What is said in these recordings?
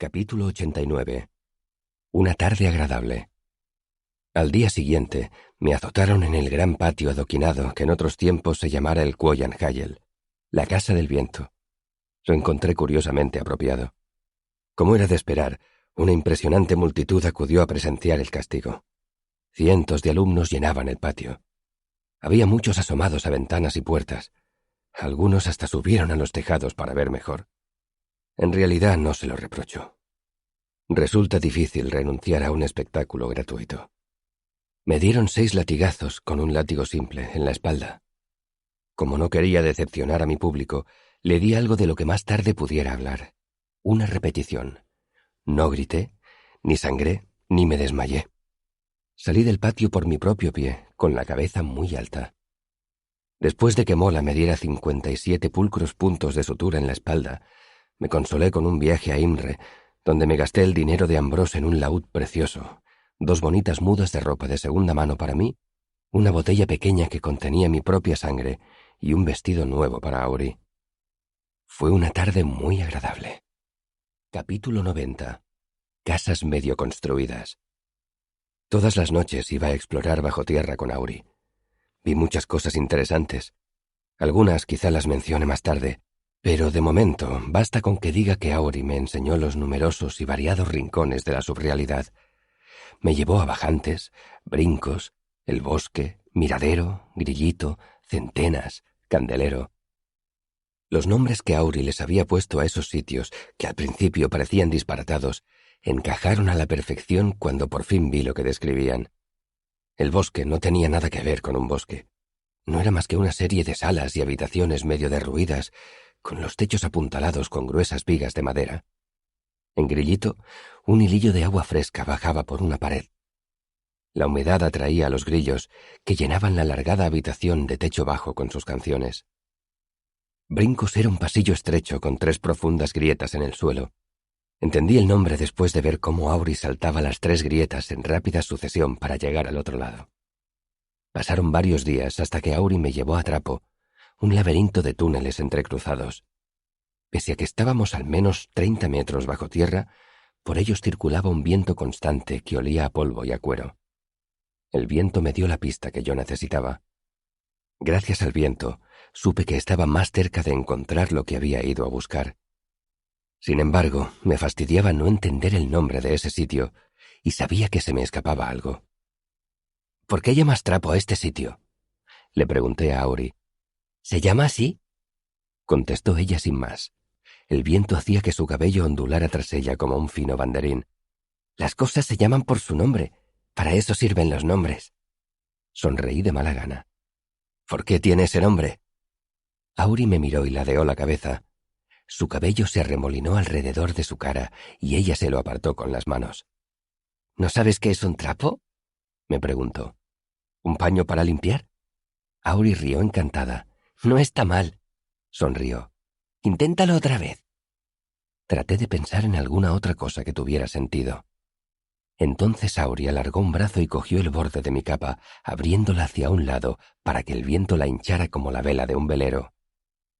Capítulo 89. Una tarde agradable. Al día siguiente me azotaron en el gran patio adoquinado que en otros tiempos se llamara el Cuoyanhayel, la Casa del Viento. Lo encontré curiosamente apropiado. Como era de esperar, una impresionante multitud acudió a presenciar el castigo. Cientos de alumnos llenaban el patio. Había muchos asomados a ventanas y puertas. Algunos hasta subieron a los tejados para ver mejor. En realidad no se lo reprocho. Resulta difícil renunciar a un espectáculo gratuito. Me dieron 6 latigazos con un látigo simple en la espalda. Como no quería decepcionar a mi público, le di algo de lo que más tarde pudiera hablar. Una repetición. No grité, ni sangré, ni me desmayé. Salí del patio por mi propio pie, con la cabeza muy alta. Después de que Mola me diera 57 pulcros puntos de sutura en la espalda, me consolé con un viaje a Imre, donde me gasté el dinero de Ambrose en un laúd precioso, 2 bonitas mudas de ropa de segunda mano para mí, una botella pequeña que contenía mi propia sangre y un vestido nuevo para Auri. Fue una tarde muy agradable. Capítulo 90. Casas medio construidas. Todas las noches iba a explorar bajo tierra con Auri. Vi muchas cosas interesantes. Algunas quizá las mencione más tarde, pero de momento basta con que diga que Auri me enseñó los numerosos y variados rincones de la subrealidad. Me llevó a bajantes, brincos, el bosque, miradero, grillito, centenas, candelero. Los nombres que Auri les había puesto a esos sitios, que al principio parecían disparatados, encajaron a la perfección cuando por fin vi lo que describían. El bosque no tenía nada que ver con un bosque. No era más que una serie de salas y habitaciones medio derruidas, con los techos apuntalados con gruesas vigas de madera. En Grillito, un hilillo de agua fresca bajaba por una pared. La humedad atraía a los grillos, que llenaban la alargada habitación de techo bajo con sus canciones. Brincos era un pasillo estrecho con 3 profundas grietas en el suelo. Entendí el nombre después de ver cómo Auri saltaba las 3 grietas en rápida sucesión para llegar al otro lado. Pasaron varios días hasta que Auri me llevó a Trapo, un laberinto de túneles entrecruzados. Pese a que estábamos al menos 30 metros bajo tierra, por ellos circulaba un viento constante que olía a polvo y a cuero. El viento me dio la pista que yo necesitaba. Gracias al viento, supe que estaba más cerca de encontrar lo que había ido a buscar. Sin embargo, me fastidiaba no entender el nombre de ese sitio, y sabía que se me escapaba algo. ¿Por qué llamas Trapo a este sitio?, le pregunté a Auri. ¿Se llama así?, contestó ella sin más. El viento hacía que su cabello ondulara tras ella como un fino banderín. Las cosas se llaman por su nombre. Para eso sirven los nombres. Sonreí de mala gana. ¿Por qué tiene ese nombre? Auri me miró y ladeó la cabeza. Su cabello se arremolinó alrededor de su cara y ella se lo apartó con las manos. ¿No sabes qué es un trapo?, me preguntó. ¿Un paño para limpiar? Auri rió encantada. No está mal, sonrió. Inténtalo otra vez. Traté de pensar en alguna otra cosa que tuviera sentido. Entonces Auri alargó un brazo y cogió el borde de mi capa, abriéndola hacia un lado para que el viento la hinchara como la vela de un velero.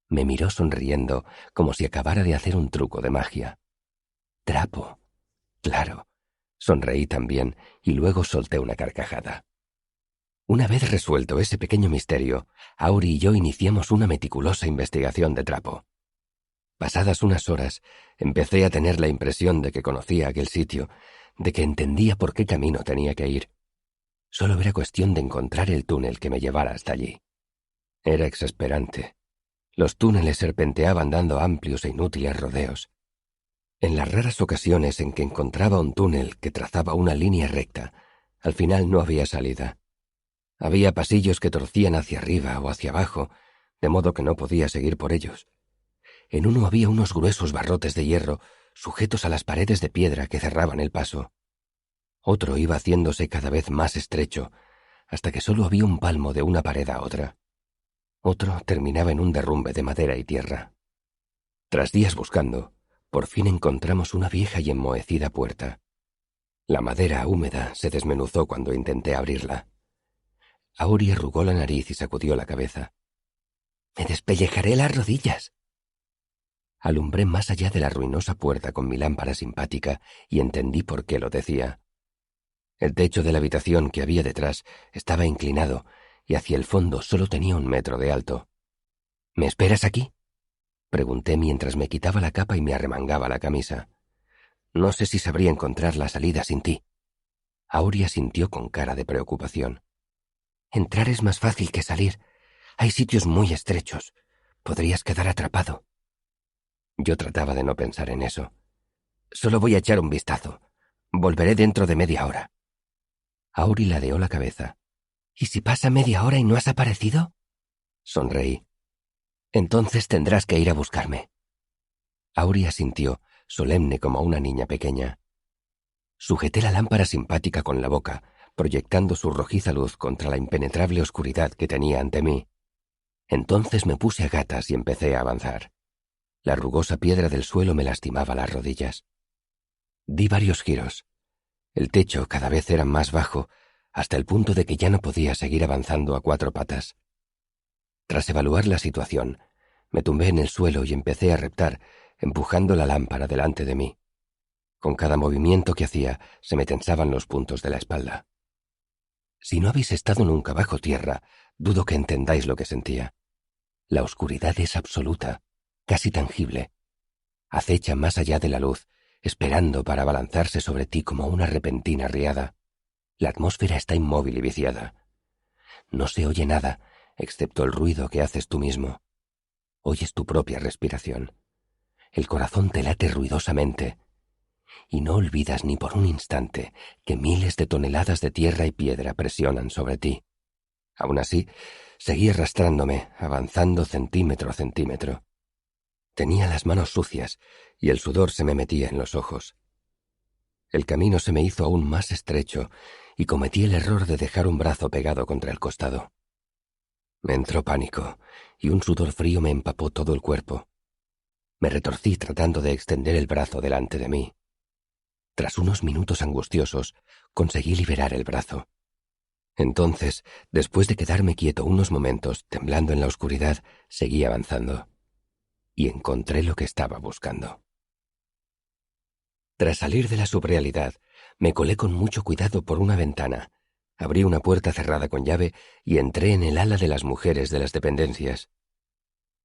Me miró sonriendo, como si acabara de hacer un truco de magia. Trapo. Claro. Sonreí también y luego solté una carcajada. Una vez resuelto ese pequeño misterio, Auri y yo iniciamos una meticulosa investigación de Trapo. Pasadas unas horas, empecé a tener la impresión de que conocía aquel sitio, de que entendía por qué camino tenía que ir. Solo era cuestión de encontrar el túnel que me llevara hasta allí. Era exasperante. Los túneles serpenteaban dando amplios e inútiles rodeos. En las raras ocasiones en que encontraba un túnel que trazaba una línea recta, al final no había salida. Había pasillos que torcían hacia arriba o hacia abajo, de modo que no podía seguir por ellos. En uno había unos gruesos barrotes de hierro sujetos a las paredes de piedra que cerraban el paso. Otro iba haciéndose cada vez más estrecho, hasta que solo había un palmo de una pared a otra. Otro terminaba en un derrumbe de madera y tierra. Tras días buscando, por fin encontramos una vieja y enmohecida puerta. La madera húmeda se desmenuzó cuando intenté abrirla. Auri arrugó la nariz y sacudió la cabeza. «Me despellejaré las rodillas». Alumbré más allá de la ruinosa puerta con mi lámpara simpática y entendí por qué lo decía. El techo de la habitación que había detrás estaba inclinado y hacia el fondo solo tenía 1 metro de alto. ¿Me esperas aquí?, pregunté mientras me quitaba la capa y me arremangaba la camisa. No sé si sabría encontrar la salida sin ti. Aurea asintió con cara de preocupación. Entrar es más fácil que salir. Hay sitios muy estrechos. Podrías quedar atrapado. Yo trataba de no pensar en eso. Solo voy a echar un vistazo. Volveré dentro de media hora. Auri ladeó la cabeza. ¿Y si pasa media hora y no has aparecido? Sonreí. Entonces tendrás que ir a buscarme. Auri asintió, solemne como una niña pequeña. Sujeté la lámpara simpática con la boca, proyectando su rojiza luz contra la impenetrable oscuridad que tenía ante mí. Entonces me puse a gatas y empecé a avanzar. La rugosa piedra del suelo me lastimaba las rodillas. Di varios giros. El techo cada vez era más bajo, hasta el punto de que ya no podía seguir avanzando a 4 patas. Tras evaluar la situación, me tumbé en el suelo y empecé a reptar, empujando la lámpara delante de mí. Con cada movimiento que hacía, se me tensaban los puntos de la espalda. Si no habéis estado nunca bajo tierra, dudo que entendáis lo que sentía. La oscuridad es absoluta, casi tangible. Acecha más allá de la luz, esperando para abalanzarse sobre ti como una repentina riada. La atmósfera está inmóvil y viciada. No se oye nada, excepto el ruido que haces tú mismo. Oyes tu propia respiración. El corazón te late ruidosamente. Y no olvidas ni por un instante que miles de toneladas de tierra y piedra presionan sobre ti. Aún así, seguí arrastrándome, avanzando centímetro a centímetro. Tenía las manos sucias y el sudor se me metía en los ojos. El camino se me hizo aún más estrecho y cometí el error de dejar un brazo pegado contra el costado. Me entró pánico y un sudor frío me empapó todo el cuerpo. Me retorcí tratando de extender el brazo delante de mí. Tras unos minutos angustiosos, conseguí liberar el brazo. Entonces, después de quedarme quieto unos momentos, temblando en la oscuridad, seguí avanzando. Y encontré lo que estaba buscando. Tras salir de la subrealidad, me colé con mucho cuidado por una ventana, abrí una puerta cerrada con llave y entré en el ala de las mujeres de las dependencias.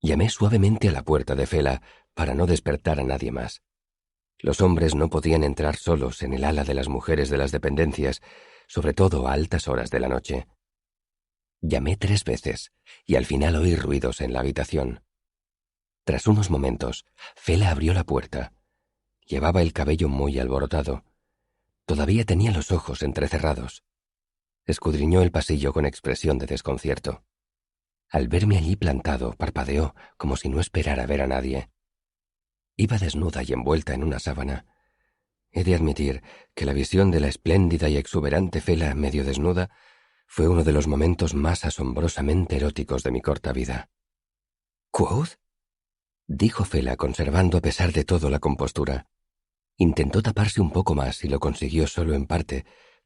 Llamé suavemente a la puerta de Fela para no despertar a nadie más. Los hombres no podían entrar solos en el ala de las mujeres de las dependencias, sobre todo a altas horas de la noche. Llamé 3 veces y al final oí ruidos en la habitación. Tras unos momentos, Fela abrió la puerta. Llevaba el cabello muy alborotado. Todavía tenía los ojos entrecerrados. Escudriñó el pasillo con expresión de desconcierto. Al verme allí plantado, parpadeó como si no esperara ver a nadie. Iba desnuda y envuelta en una sábana. He de admitir que la visión de la espléndida y exuberante Fela medio desnuda fue uno de los momentos más asombrosamente eróticos de mi corta vida. —¿Quoth? —dijo Fela, conservando a pesar de todo la compostura. Intentó taparse un poco más y lo consiguió solo en parte,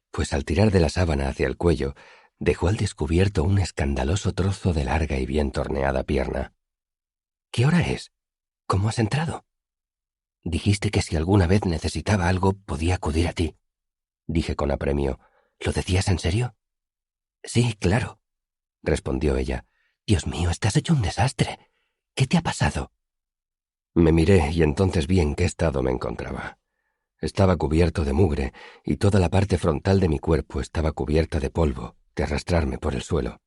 pues al tirar de la sábana hacia el cuello, dejó al descubierto un escandaloso trozo de larga y bien torneada pierna. —¿Qué hora es? ¿Cómo has entrado? —Dijiste que si alguna vez necesitaba algo podía acudir a ti —dije con apremio—. ¿Lo decías en serio? —Sí, claro —respondió ella—. Dios mío, estás hecho un desastre. ¿Qué te ha pasado? Me miré y entonces vi en qué estado me encontraba. Estaba cubierto de mugre y toda la parte frontal de mi cuerpo estaba cubierta de polvo, de arrastrarme por el suelo.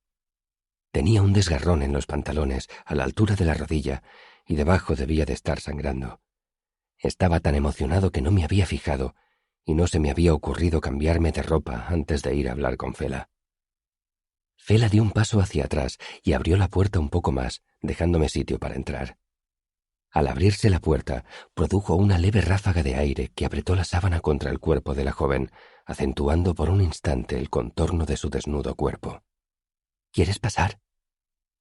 Tenía un desgarrón en los pantalones, a la altura de la rodilla, y debajo debía de estar sangrando. Estaba tan emocionado que no me había fijado, y no se me había ocurrido cambiarme de ropa antes de ir a hablar con Fela. Fela dio un paso hacia atrás y abrió la puerta un poco más, dejándome sitio para entrar. Al abrirse la puerta, produjo una leve ráfaga de aire que apretó la sábana contra el cuerpo de la joven, acentuando por un instante el contorno de su desnudo cuerpo. —¿Quieres pasar?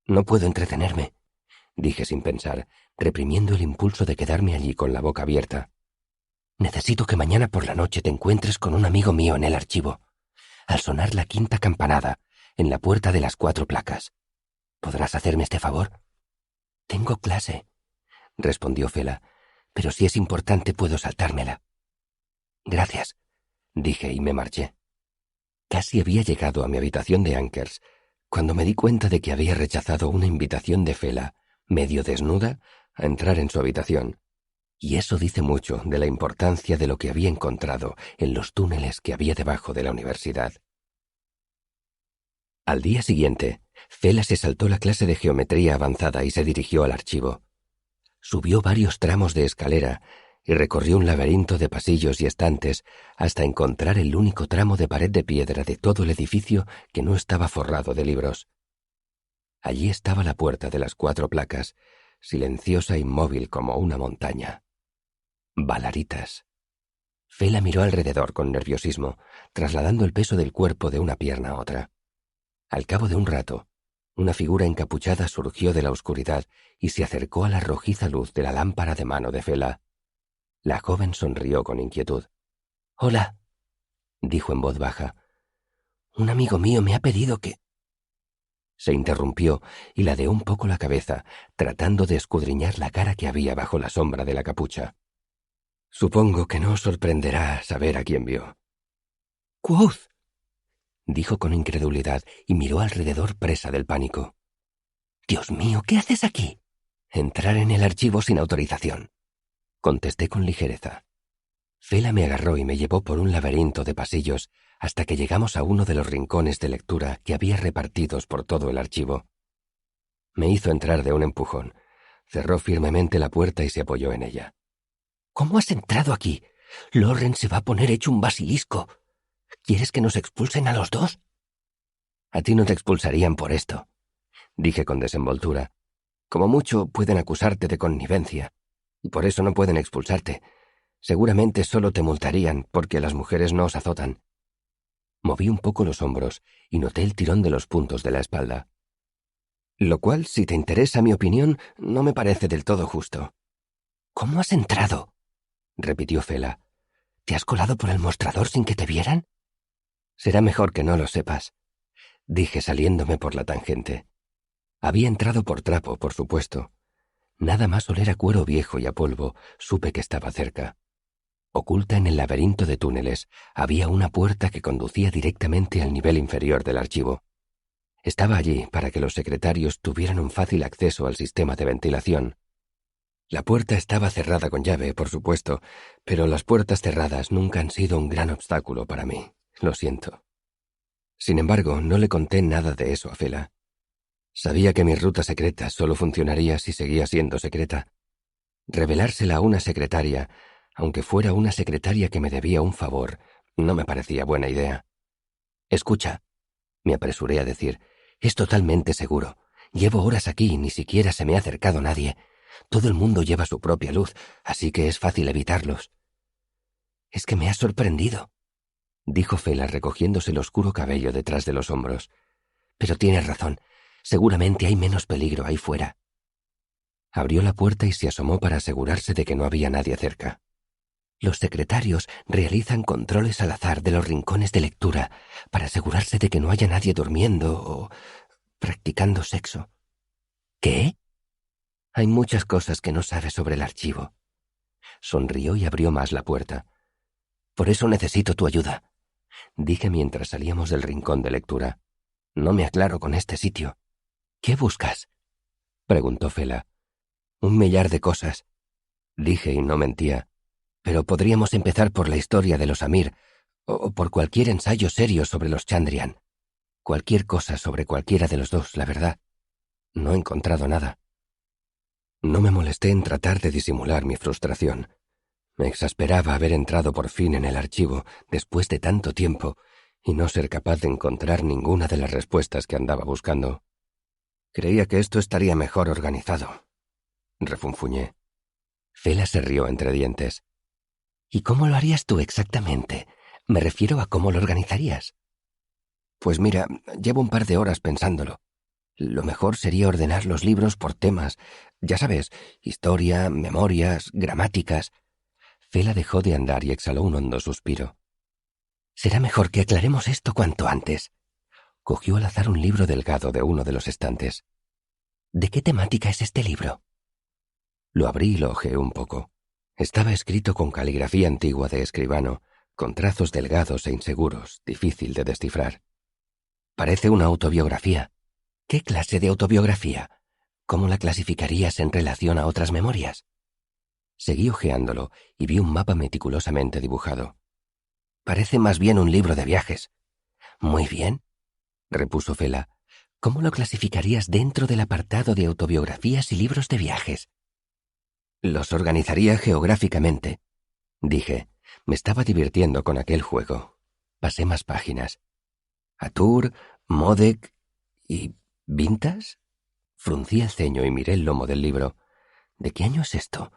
—No puedo entretenerme —dije sin pensar, reprimiendo el impulso de quedarme allí con la boca abierta. —Necesito que mañana por la noche te encuentres con un amigo mío en el archivo. Al sonar la 5ª campanada, en la puerta de las 4 placas. ¿Podrás hacerme este favor? Tengo clase. respondió Fela, pero si es importante puedo saltármela. Gracias, dije y me marché. Casi había llegado a mi habitación de Ankers cuando me di cuenta de que había rechazado una invitación de Fela, medio desnuda, a entrar en su habitación. Y eso dice mucho de la importancia de lo que había encontrado en los túneles que había debajo de la universidad. Al día siguiente, Fela se saltó la clase de geometría avanzada y se dirigió al archivo. Subió varios tramos de escalera y recorrió un laberinto de pasillos y estantes hasta encontrar el único tramo de pared de piedra de todo el edificio que no estaba forrado de libros. Allí estaba la puerta de las 4 placas, silenciosa e inmóvil como una montaña. Balaritas. Fela miró alrededor con nerviosismo, trasladando el peso del cuerpo de una pierna a otra. Al cabo de un rato, una figura encapuchada surgió de la oscuridad y se acercó a la rojiza luz de la lámpara de mano de Fela. La joven sonrió con inquietud. «Hola», dijo en voz baja. «Un amigo mío me ha pedido que...» Se interrumpió y ladeó un poco la cabeza, tratando de escudriñar la cara que había bajo la sombra de la capucha. «Supongo que no os sorprenderá saber a quién vio». «Quoth», dijo con incredulidad y miró alrededor presa del pánico. «Dios mío, ¿qué haces aquí?» «Entrar en el archivo sin autorización», contesté con ligereza. Fela me agarró y me llevó por un laberinto de pasillos hasta que llegamos a uno de los rincones de lectura que había repartidos por todo el archivo. Me hizo entrar de un empujón, cerró firmemente la puerta y se apoyó en ella. «¿Cómo has entrado aquí? Loren se va a poner hecho un basilisco. ¿Quieres que nos expulsen a los dos?» «A ti no te expulsarían por esto», dije con desenvoltura. «Como mucho pueden acusarte de connivencia, y por eso no pueden expulsarte. Seguramente solo te multarían porque las mujeres no os azotan». Moví un poco los hombros y noté el tirón de los puntos de la espalda. «Lo cual, si te interesa mi opinión, no me parece del todo justo». «¿Cómo has entrado?», repitió Fela. «¿Te has colado por el mostrador sin que te vieran?» «Será mejor que no lo sepas», dije saliéndome por la tangente. Había entrado por trapo, por supuesto. Nada más oler a cuero viejo y a polvo, supe que estaba cerca. Oculta en el laberinto de túneles, había una puerta que conducía directamente al nivel inferior del archivo. Estaba allí para que los secretarios tuvieran un fácil acceso al sistema de ventilación. La puerta estaba cerrada con llave, por supuesto, pero las puertas cerradas nunca han sido un gran obstáculo para mí. Lo siento. Sin embargo, no le conté nada de eso a Fela. Sabía que mi ruta secreta solo funcionaría si seguía siendo secreta. Revelársela a una secretaria, aunque fuera una secretaria que me debía un favor, no me parecía buena idea. «Escucha», me apresuré a decir, «es totalmente seguro. Llevo horas aquí y ni siquiera se me ha acercado nadie. Todo el mundo lleva su propia luz, así que es fácil evitarlos». «Es que me has sorprendido», dijo Fela recogiéndose el oscuro cabello detrás de los hombros. «Pero tienes razón. Seguramente hay menos peligro ahí fuera». Abrió la puerta y se asomó para asegurarse de que no había nadie cerca. «Los secretarios realizan controles al azar de los rincones de lectura para asegurarse de que no haya nadie durmiendo o practicando sexo». «¿Qué?» «Hay muchas cosas que no sabes sobre el archivo». Sonrió y abrió más la puerta. «Por eso necesito tu ayuda», dije mientras salíamos del rincón de lectura. «No me aclaro con este sitio». «¿Qué buscas?», preguntó Fela. «Un millar de cosas», dije y no mentía. «Pero podríamos empezar por la historia de los Amir, o por cualquier ensayo serio sobre los Chandrian. Cualquier cosa sobre cualquiera de los dos, la verdad. No he encontrado nada». No me molesté en tratar de disimular mi frustración. Me exasperaba haber entrado por fin en el archivo después de tanto tiempo y no ser capaz de encontrar ninguna de las respuestas que andaba buscando. «Creía que esto estaría mejor organizado», refunfuñé. Fela se rió entre dientes. «¿Y cómo lo harías tú exactamente? Me refiero a cómo lo organizarías». «Pues mira, llevo un par de horas pensándolo. Lo mejor sería ordenar los libros por temas. Ya sabes, historia, memorias, gramáticas». Fela dejó de andar y exhaló un hondo suspiro. «Será mejor que aclaremos esto cuanto antes». Cogió al azar un libro delgado de uno de los estantes. «¿De qué temática es este libro?». Lo abrí y lo hojeé un poco. Estaba escrito con caligrafía antigua de escribano, con trazos delgados e inseguros, difícil de descifrar. Parece una autobiografía. ¿Qué clase de autobiografía? ¿Cómo la clasificarías en relación a otras memorias? Seguí hojeándolo y vi un mapa meticulosamente dibujado. Parece más bien un libro de viajes. Muy bien, repuso Fela. ¿Cómo lo clasificarías dentro del apartado de autobiografías y libros de viajes? Los organizaría geográficamente, dije. Me estaba divirtiendo con aquel juego. Pasé más páginas. Atur, Modek y... ¿Vintas? Fruncí el ceño y miré el lomo del libro. ¿De qué año es esto?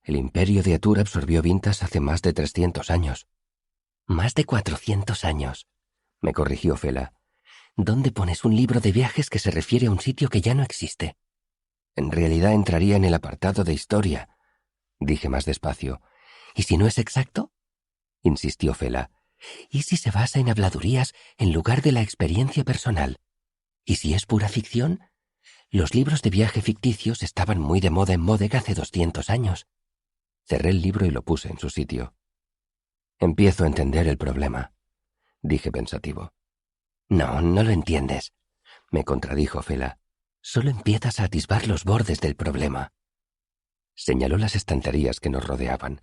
El imperio de Atur absorbió Vintas hace más de 300 años. Más de 400 años, me corrigió Fela. ¿Dónde pones un libro de viajes que se refiere a un sitio que ya no existe? En realidad entraría en el apartado de historia, dije más despacio. ¿Y si no es exacto? Insistió Fela. ¿Y si se basa en habladurías en lugar de la experiencia personal? ¿Y si es pura ficción? Los libros de viaje ficticios estaban muy de moda en Modek hace 200 años. Cerré el libro y lo puse en su sitio. Empiezo a entender el problema, dije pensativo. No, no lo entiendes, me contradijo Fela. Solo empiezas a atisbar los bordes del problema. Señaló las estanterías que nos rodeaban.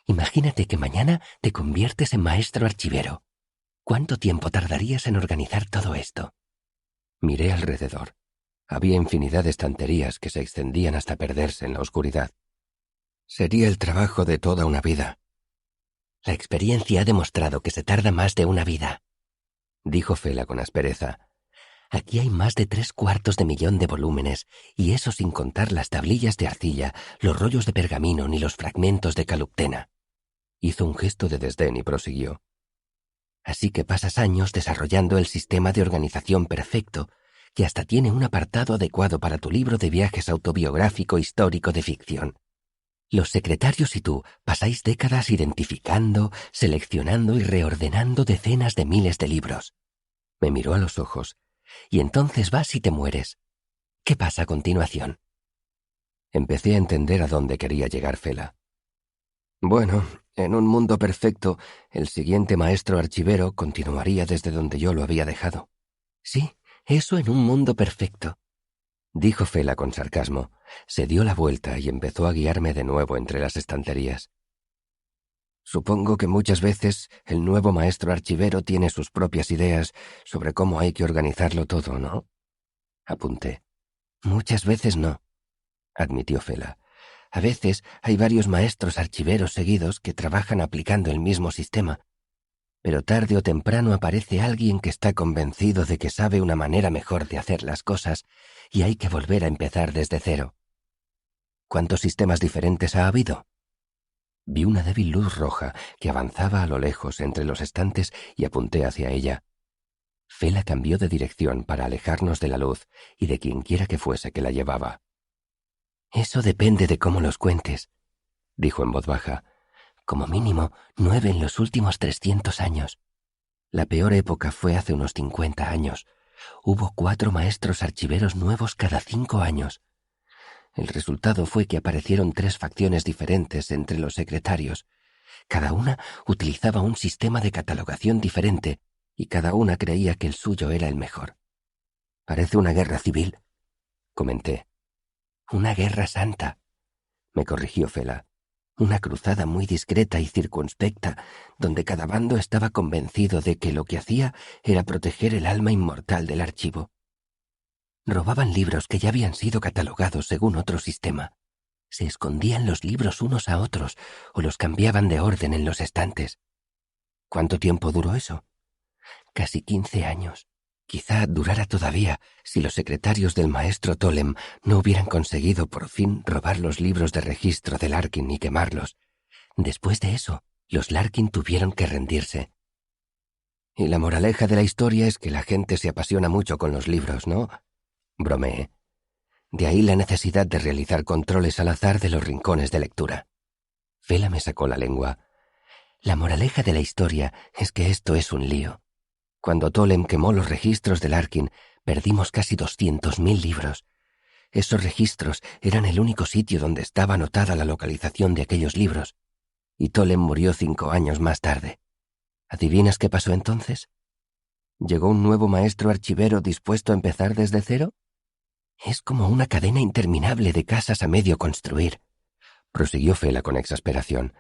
Imagínate que mañana te conviertes en maestro archivero. ¿Cuánto tiempo tardarías en organizar todo esto? Miré alrededor. Había infinidad de estanterías que se extendían hasta perderse en la oscuridad. Sería el trabajo de toda una vida. La experiencia ha demostrado que se tarda más de una vida, dijo Fela con aspereza. Aquí hay más de 3/4 de volúmenes, y eso sin contar las tablillas de arcilla, los rollos de pergamino ni los fragmentos de caluptena. Hizo un gesto de desdén y prosiguió. Así que pasas años desarrollando el sistema de organización perfecto, que hasta tiene un apartado adecuado para tu libro de viajes autobiográfico histórico de ficción. Los secretarios y tú pasáis décadas identificando, seleccionando y reordenando decenas de miles de libros. Me miró a los ojos. Y entonces vas y te mueres. ¿Qué pasa a continuación? Empecé a entender a dónde quería llegar Fela. Bueno, en un mundo perfecto, el siguiente maestro archivero continuaría desde donde yo lo había dejado. Sí, eso en un mundo perfecto, dijo Fela con sarcasmo. Se dio la vuelta y empezó a guiarme de nuevo entre las estanterías. Supongo que muchas veces el nuevo maestro archivero tiene sus propias ideas sobre cómo hay que organizarlo todo, ¿no? Apunté. Muchas veces no, admitió Fela. A veces hay varios maestros archiveros seguidos que trabajan aplicando el mismo sistema, pero tarde o temprano aparece alguien que está convencido de que sabe una manera mejor de hacer las cosas y hay que volver a empezar desde cero. ¿Cuántos sistemas diferentes ha habido? Vi una débil luz roja que avanzaba a lo lejos entre los estantes y apunté hacia ella. Fela cambió de dirección para alejarnos de la luz y de quienquiera que fuese que la llevaba. Eso depende de cómo los cuentes, dijo en voz baja. Como mínimo 9 en los últimos 300 años. La peor época fue hace unos 50 años. Hubo 4 maestros archiveros nuevos cada 5 años. El resultado fue que aparecieron 3 facciones diferentes entre los secretarios. Cada una utilizaba un sistema de catalogación diferente y cada una creía que el suyo era el mejor. Parece una guerra civil, comenté. Una guerra santa, me corrigió Fela. Una cruzada muy discreta y circunspecta, donde cada bando estaba convencido de que lo que hacía era proteger el alma inmortal del archivo. Robaban libros que ya habían sido catalogados según otro sistema. Se escondían los libros unos a otros o los cambiaban de orden en los estantes. ¿Cuánto tiempo duró eso? Casi 15 años. Quizá durara todavía si los secretarios del maestro Tolem no hubieran conseguido por fin robar los libros de registro de Larkin y quemarlos. Después de eso, los Larkin tuvieron que rendirse. Y la moraleja de la historia es que la gente se apasiona mucho con los libros, ¿no? Bromeé. De ahí la necesidad de realizar controles al azar de los rincones de lectura. Fela me sacó la lengua. La moraleja de la historia es que esto es un lío. Cuando Tolem quemó los registros de Larkin, perdimos casi 200.000 libros. Esos registros eran el único sitio donde estaba anotada la localización de aquellos libros, y Tolem murió 5 años más tarde. ¿Adivinas qué pasó entonces? ¿Llegó un nuevo maestro archivero dispuesto a empezar desde cero? Es como una cadena interminable de casas a medio construir, prosiguió Fela con exasperación.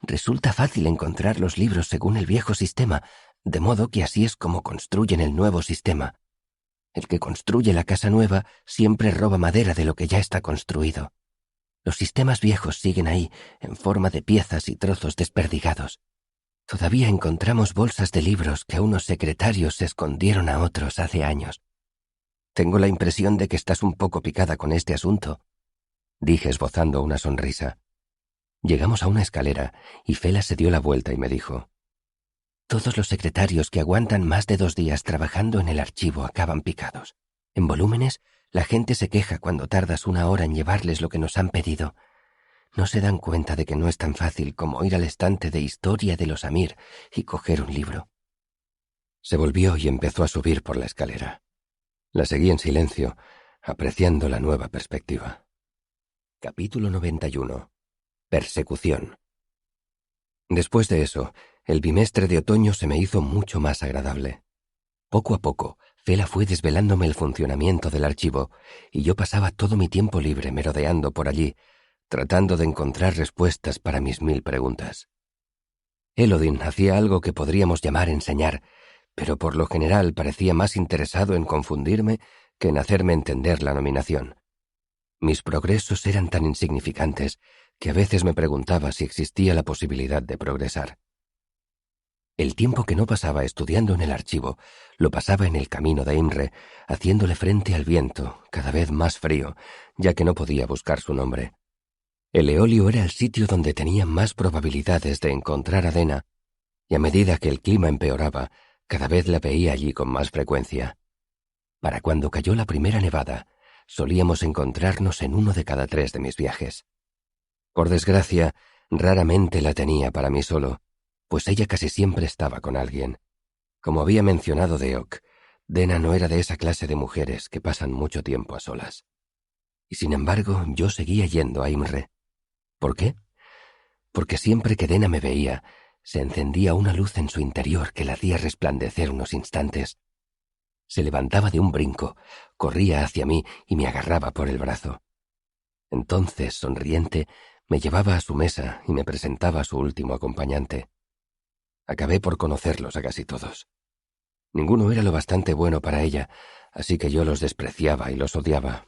Resulta fácil encontrar los libros según el viejo sistema, de modo que así es como construyen el nuevo sistema. El que construye la casa nueva siempre roba madera de lo que ya está construido. Los sistemas viejos siguen ahí, en forma de piezas y trozos desperdigados. Todavía encontramos bolsas de libros que unos secretarios escondieron a otros hace años. Tengo la impresión de que estás un poco picada con este asunto, dije esbozando una sonrisa. Llegamos a una escalera y Fela se dio la vuelta y me dijo: todos los secretarios que aguantan más de 2 días trabajando en el archivo acaban picados. En volúmenes, la gente se queja cuando tardas 1 hora en llevarles lo que nos han pedido. No se dan cuenta de que no es tan fácil como ir al estante de Historia de los Amir y coger un libro. Se volvió y empezó a subir por la escalera. La seguí en silencio, apreciando la nueva perspectiva. Capítulo 91. Persecución. Después de eso, el bimestre de otoño se me hizo mucho más agradable. Poco a poco, Fela fue desvelándome el funcionamiento del archivo, y yo pasaba todo mi tiempo libre merodeando por allí, tratando de encontrar respuestas para mis 1000 preguntas. Elodin hacía algo que podríamos llamar enseñar, pero por lo general parecía más interesado en confundirme que en hacerme entender la nominación. Mis progresos eran tan insignificantes que a veces me preguntaba si existía la posibilidad de progresar. El tiempo que no pasaba estudiando en el archivo, lo pasaba en el camino de Imre, haciéndole frente al viento, cada vez más frío, ya que no podía buscar su nombre. El eolio era el sitio donde tenía más probabilidades de encontrar a Dena, y a medida que el clima empeoraba, cada vez la veía allí con más frecuencia. Para cuando cayó la primera nevada, solíamos encontrarnos en 1 de cada 3 de mis viajes. Por desgracia, raramente la tenía para mí solo, pues ella casi siempre estaba con alguien. Como había mencionado Deok, Dena no era de esa clase de mujeres que pasan mucho tiempo a solas. Y sin embargo, yo seguía yendo a Imre. ¿Por qué? Porque siempre que Dena me veía, se encendía una luz en su interior que la hacía resplandecer unos instantes. Se levantaba de un brinco, corría hacia mí y me agarraba por el brazo. Entonces, sonriente, me llevaba a su mesa y me presentaba a su último acompañante. Acabé por conocerlos a casi todos. Ninguno era lo bastante bueno para ella, así que yo los despreciaba y los odiaba.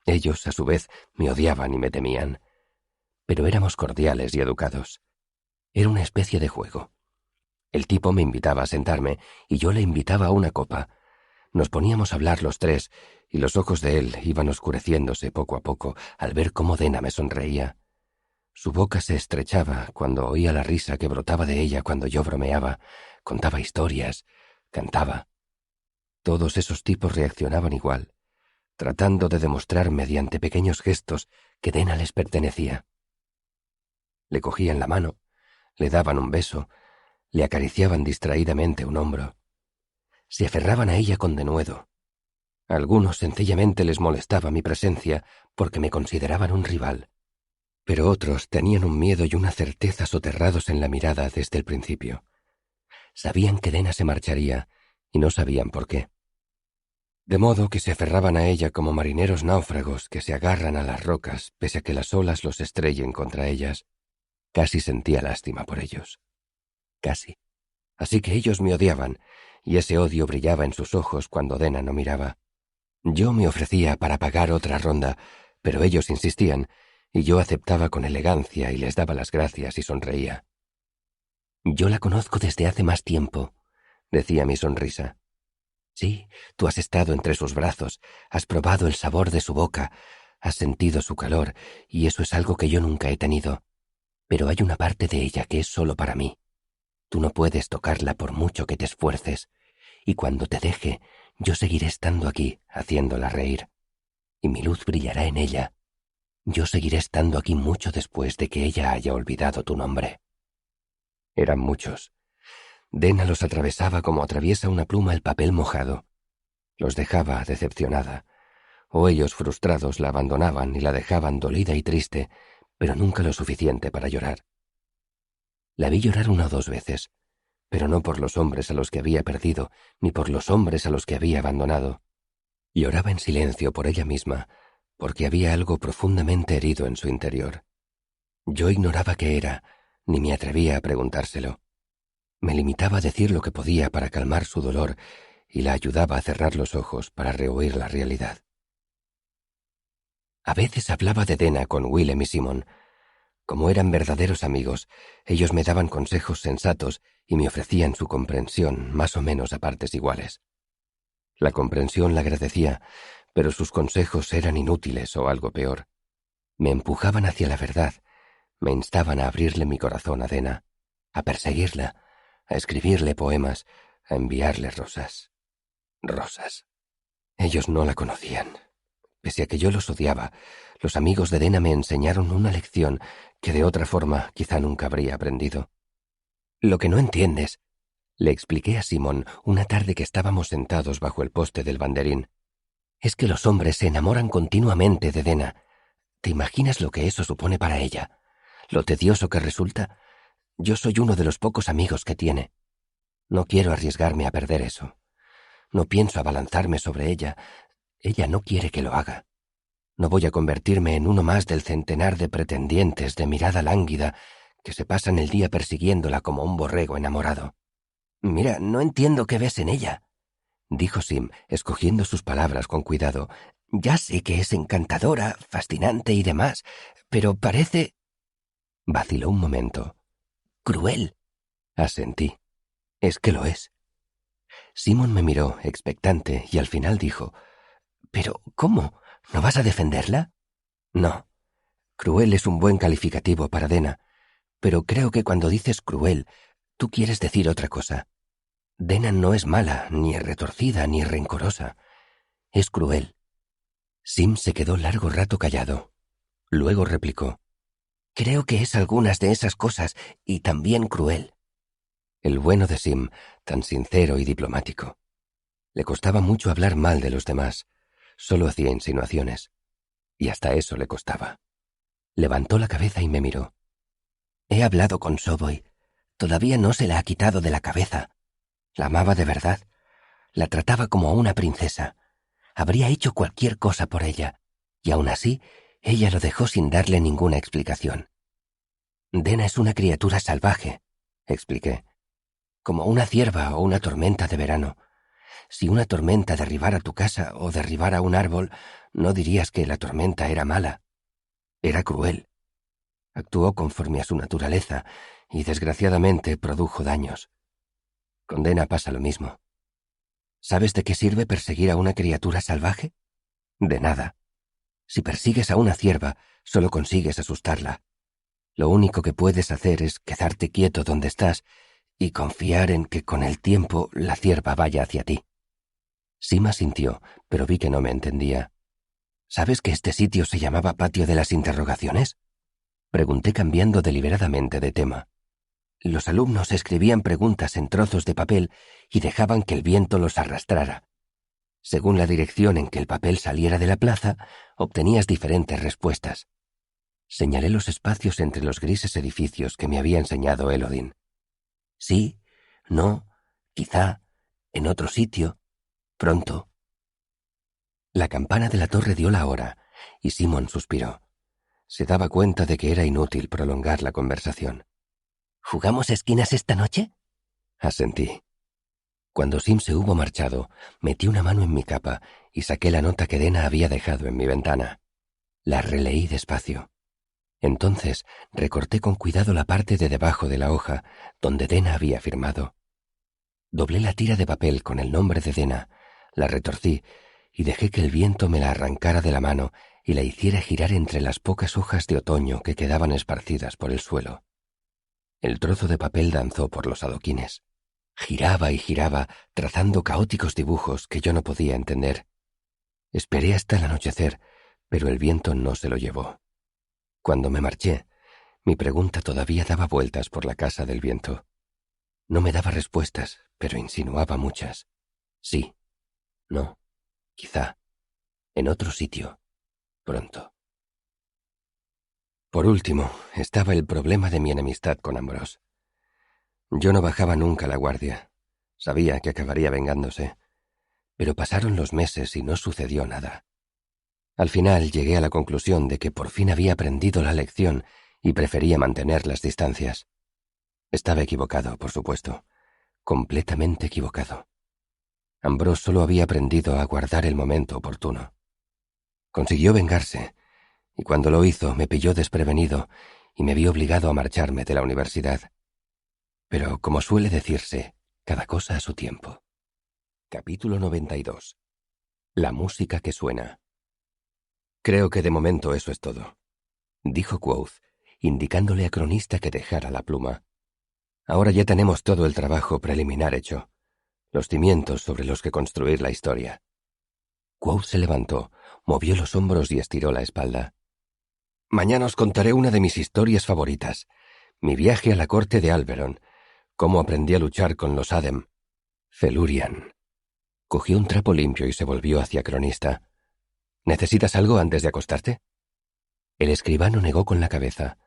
Ellos, a su vez, me odiaban y me temían. Pero éramos cordiales y educados. Era una especie de juego. El tipo me invitaba a sentarme y yo le invitaba a una copa. Nos poníamos a hablar los 3 y los ojos de él iban oscureciéndose poco a poco al ver cómo Dena me sonreía. Su boca se estrechaba cuando oía la risa que brotaba de ella cuando yo bromeaba, contaba historias, cantaba. Todos esos tipos reaccionaban igual, tratando de demostrar mediante pequeños gestos que Dena les pertenecía. Le cogían la mano, le daban un beso, le acariciaban distraídamente un hombro. Se aferraban a ella con denuedo. A algunos sencillamente les molestaba mi presencia porque me consideraban un rival, pero otros tenían un miedo y una certeza soterrados en la mirada desde el principio. Sabían que Dena se marcharía y no sabían por qué. De modo que se aferraban a ella como marineros náufragos que se agarran a las rocas pese a que las olas los estrellen contra ellas. Casi sentía lástima por ellos. Casi. Así que ellos me odiaban, y ese odio brillaba en sus ojos cuando Dena no miraba. Yo me ofrecía para pagar otra ronda, pero ellos insistían, y yo aceptaba con elegancia y les daba las gracias y sonreía. «Yo la conozco desde hace más tiempo», decía mi sonrisa. «Sí, tú has estado entre sus brazos, has probado el sabor de su boca, has sentido su calor, y eso es algo que yo nunca he tenido. Pero hay una parte de ella que es solo para mí. Tú no puedes tocarla por mucho que te esfuerces, y cuando te deje, yo seguiré estando aquí, haciéndola reír. Y mi luz brillará en ella. Yo seguiré estando aquí mucho después de que ella haya olvidado tu nombre». Eran muchos. Dena los atravesaba como atraviesa una pluma el papel mojado. Los dejaba decepcionada. o ellos frustrados la abandonaban y la dejaban dolida y triste, pero nunca lo suficiente para llorar. La vi llorar 1 o 2 veces, pero no por los hombres a los que había perdido, ni por los hombres a los que había abandonado. Lloraba en silencio por ella misma, porque había algo profundamente herido en su interior. Yo ignoraba qué era, ni me atrevía a preguntárselo. Me limitaba a decir lo que podía para calmar su dolor y la ayudaba a cerrar los ojos para rehuir la realidad. A veces hablaba de Dena con Willem y Simon. Como eran verdaderos amigos, ellos me daban consejos sensatos y me ofrecían su comprensión más o menos a partes iguales. La comprensión la agradecía, pero sus consejos eran inútiles o algo peor. Me empujaban hacia la verdad, me instaban a abrirle mi corazón a Dena, a perseguirla, a escribirle poemas, a enviarle rosas. Rosas. Ellos no la conocían. Pese a que yo los odiaba, los amigos de Dena me enseñaron una lección que de otra forma quizá nunca habría aprendido. Lo que no entiendes, le expliqué a Simón una tarde que estábamos sentados bajo el poste del banderín, es que los hombres se enamoran continuamente de Dena. ¿Te imaginas lo que eso supone para ella? ¿Lo tedioso que resulta? Yo soy uno de los pocos amigos que tiene. No quiero arriesgarme a perder eso. No pienso abalanzarme sobre ella. Ella no quiere que lo haga. No voy a convertirme en uno más del centenar de pretendientes de mirada lánguida que se pasan el día persiguiéndola como un borrego enamorado. «Mira, no entiendo qué ves en ella», dijo Sim, escogiendo sus palabras con cuidado. «Ya sé que es encantadora, fascinante y demás, pero parece...» Vaciló un momento. «Cruel», asentí. «Es que lo es». Simon me miró, expectante, y al final dijo: «¿Pero cómo? ¿No vas a defenderla?» «No. Cruel es un buen calificativo para Dena, pero creo que cuando dices cruel, tú quieres decir otra cosa. Dena no es mala, ni retorcida, ni rencorosa. Es cruel». Sim se quedó largo rato callado. Luego replicó: «Creo que es algunas de esas cosas, y también cruel». El bueno de Sim, tan sincero y diplomático. Le costaba mucho hablar mal de los demás. Solo hacía insinuaciones. Y hasta eso le costaba. Levantó la cabeza y me miró. «He hablado con Soboy. Todavía no se la ha quitado de la cabeza. La amaba de verdad. La trataba como a una princesa. Habría hecho cualquier cosa por ella. Y aún así, ella lo dejó sin darle ninguna explicación. Dena es una criatura salvaje», expliqué. «Como una cierva o una tormenta de verano. Si una tormenta derribara tu casa o derribara un árbol, no dirías que la tormenta era mala. Era cruel. Actuó conforme a su naturaleza y, desgraciadamente, produjo daños. Con Dena pasa lo mismo. ¿Sabes de qué sirve perseguir a una criatura salvaje? De nada. Si persigues a una cierva, solo consigues asustarla. Lo único que puedes hacer es quedarte quieto donde estás y confiar en que con el tiempo la cierva vaya hacia ti». Sima sintió, pero vi que no me entendía. ¿Sabes que este sitio se llamaba Patio de las Interrogaciones? Pregunté cambiando deliberadamente de tema. Los alumnos escribían preguntas en trozos de papel y dejaban que el viento los arrastrara. Según la dirección en que el papel saliera de la plaza, obtenías diferentes respuestas. Señalé los espacios entre los grises edificios que me había enseñado Elodin. Sí, no, quizá, en otro sitio, pronto. La campana de la torre dio la hora, y Simon suspiró. Se daba cuenta de que era inútil prolongar la conversación. «¿Jugamos esquinas esta noche?», asentí. Cuando Sim se hubo marchado, metí una mano en mi capa y saqué la nota que Dena había dejado en mi ventana. La releí despacio. Entonces recorté con cuidado la parte de debajo de la hoja donde Dena había firmado. Doblé la tira de papel con el nombre de Dena, la retorcí y dejé que el viento me la arrancara de la mano y la hiciera girar entre las pocas hojas de otoño que quedaban esparcidas por el suelo. El trozo de papel danzó por los adoquines. Giraba y giraba, trazando caóticos dibujos que yo no podía entender. Esperé hasta el anochecer, pero el viento no se lo llevó. Cuando me marché, mi pregunta todavía daba vueltas por la casa del viento. No me daba respuestas, pero insinuaba muchas. Sí, no, quizá. en otro sitio, pronto. Por último, estaba el problema de mi enemistad con Ambrose. Yo no bajaba nunca la guardia. Sabía que acabaría vengándose. Pero pasaron los meses y no sucedió nada. Al final llegué a la conclusión de que por fin había aprendido la lección y prefería mantener las distancias. Estaba equivocado, por supuesto. Completamente equivocado. Ambrose solo había aprendido a guardar el momento oportuno. Consiguió vengarse, y cuando lo hizo me pilló desprevenido y me vi obligado a marcharme de la universidad. Pero, como suele decirse, cada cosa a su tiempo. Capítulo 92. La música que suena. Creo que de momento eso es todo, dijo Quoth, indicándole a Cronista que dejara la pluma. Ahora ya tenemos todo el trabajo preliminar hecho, los cimientos sobre los que construir la historia. Quoth se levantó, movió los hombros y estiró la espalda. Mañana os contaré una de mis historias favoritas, mi viaje a la corte de Alberon, cómo aprendí a luchar con los Adem. Felurian. Cogió un trapo limpio y se volvió hacia Cronista. ¿Necesitas algo antes de acostarte? El escribano negó con la cabeza.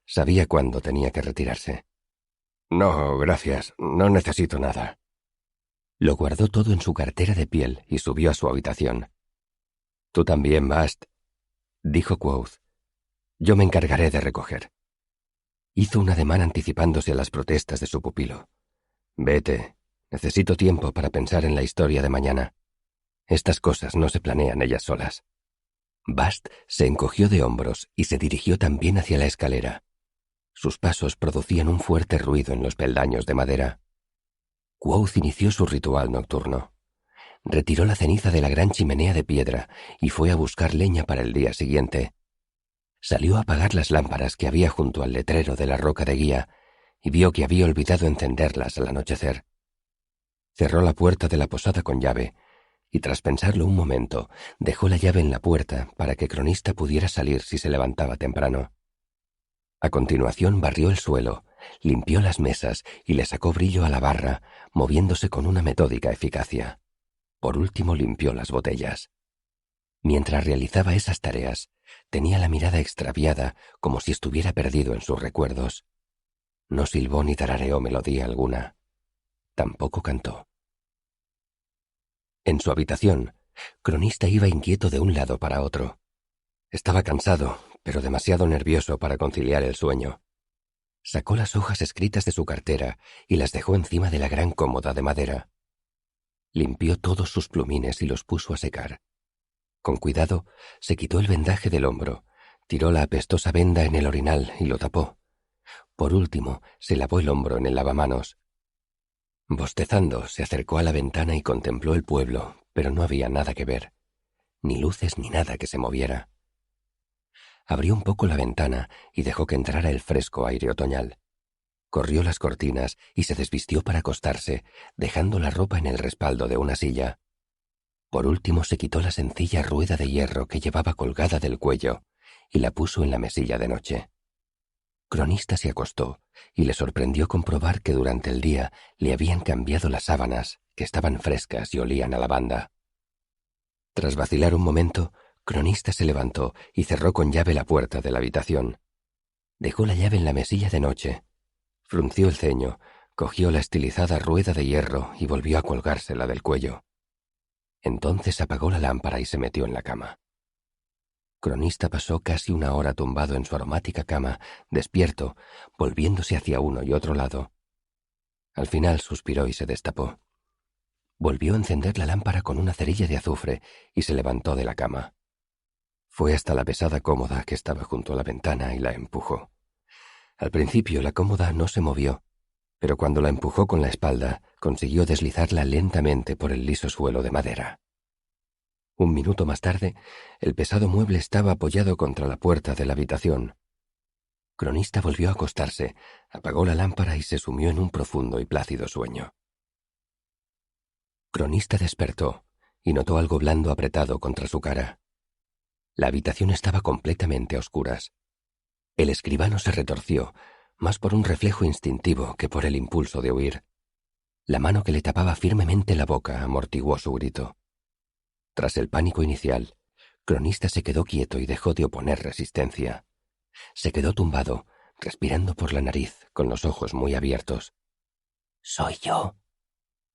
Sabía cuándo tenía que retirarse. No, gracias, no necesito nada. Lo guardó todo en su cartera de piel y subió a su habitación. Tú también, Bast, dijo Quoth. Yo me encargaré de recoger. Hizo un ademán anticipándose a las protestas de su pupilo. Vete, necesito tiempo para pensar en la historia de mañana. Estas cosas no se planean ellas solas. Bast se encogió de hombros y se dirigió también hacia la escalera. Sus pasos producían un fuerte ruido en los peldaños de madera. Quoth inició su ritual nocturno. Retiró la ceniza de la gran chimenea de piedra y fue a buscar leña para el día siguiente. Salió a apagar las lámparas que había junto al letrero de la roca de guía y vio que había olvidado encenderlas al anochecer. Cerró la puerta de la posada con llave y, tras pensarlo un momento, dejó la llave en la puerta para que Cronista pudiera salir si se levantaba temprano. A continuación barrió el suelo, limpió las mesas y le sacó brillo a la barra, moviéndose con una metódica eficacia. Por último limpió las botellas. Mientras realizaba esas tareas, tenía la mirada extraviada como si estuviera perdido en sus recuerdos. No silbó ni tarareó melodía alguna. Tampoco cantó. En su habitación, Cronista iba inquieto de un lado para otro. Estaba cansado, pero demasiado nervioso para conciliar el sueño. Sacó las hojas escritas de su cartera y las dejó encima de la gran cómoda de madera. Limpió todos sus plumines y los puso a secar. Con cuidado, se quitó el vendaje del hombro, tiró la apestosa venda en el orinal y lo tapó. Por último, se lavó el hombro en el lavamanos. Bostezando, se acercó a la ventana y contempló el pueblo, pero no había nada que ver, ni luces ni nada que se moviera. Abrió un poco la ventana y dejó que entrara el fresco aire otoñal. Corrió las cortinas y se desvistió para acostarse, dejando la ropa en el respaldo de una silla. Por último se quitó la sencilla rueda de hierro que llevaba colgada del cuello y la puso en la mesilla de noche. Cronista se acostó y le sorprendió comprobar que durante el día le habían cambiado las sábanas, que estaban frescas y olían a lavanda. Tras vacilar un momento, Cronista se levantó y cerró con llave la puerta de la habitación. Dejó la llave en la mesilla de noche. Frunció el ceño, cogió la estilizada rueda de hierro y volvió a colgársela del cuello. Entonces apagó la lámpara y se metió en la cama. Cronista pasó casi una hora tumbado en su aromática cama, despierto, volviéndose hacia uno y otro lado. Al final suspiró y se destapó. Volvió a encender la lámpara con una cerilla de azufre y se levantó de la cama. Fue hasta la pesada cómoda que estaba junto a la ventana y la empujó. Al principio la cómoda no se movió, pero cuando la empujó con la espalda, consiguió deslizarla lentamente por el liso suelo de madera. Un minuto más tarde, el pesado mueble estaba apoyado contra la puerta de la habitación. Cronista volvió a acostarse, apagó la lámpara y se sumió en un profundo y plácido sueño. Cronista despertó y notó algo blando apretado contra su cara. La habitación estaba completamente a oscuras. El escribano se retorció, más por un reflejo instintivo que por el impulso de huir. La mano que le tapaba firmemente la boca amortiguó su grito. Tras el pánico inicial, Cronista se quedó quieto y dejó de oponer resistencia. Se quedó tumbado, respirando por la nariz, con los ojos muy abiertos. «Soy yo»,